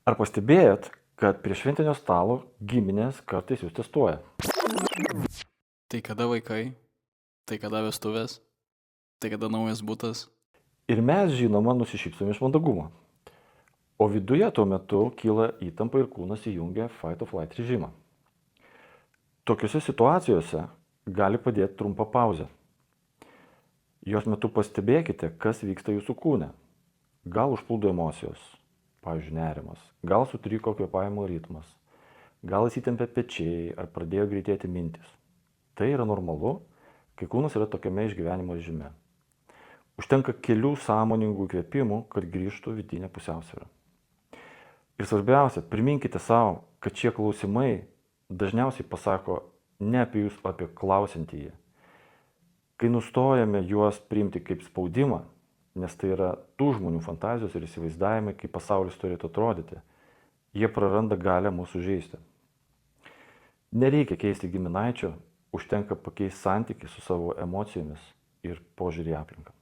Ar pastebėjot, kad prie šventinio stalo giminės kartais jūs testuoja? Tai kada vaikai, tai kada vestuvės, tai kada naujas butas. Ir mes, žinoma, nusišypsom iš mandagumo. O viduje tuo metu kyla įtampa ir kūnas įjungia fight or flight režimą. Tokiuose situacijose gali padėti trumpa pauzė. Jos metu pastebėkite, kas vyksta jūsų kūne. Gal užplūdo emocijos, pavyzdžiui, nerimas, gal sutriko kvėpavimo ritmas, gal įsitempė pečiai ar pradėjo greitėti mintis. Tai yra normalu, kai kūnas yra tokiame išgyvenimo režime. Užtenka kelių sąmoningų kvėpimų, kad grįžtų vidinė pusiausvyrą. Ir svarbiausia, priminkite savo, kad šie klausimai dažniausiai pasako ne apie jūs, apie klausiantįjį. Kai nustojame juos priimti kaip spaudimą, nes tai yra tų žmonių fantazijos ir įsivaizdavimai, kaip pasaulis turėtų atrodyti, jie praranda galę mūsų žeisti. Nereikia keisti giminaičio, užtenka pakeisti santykį su savo emocijomis ir požiūrį į aplinką.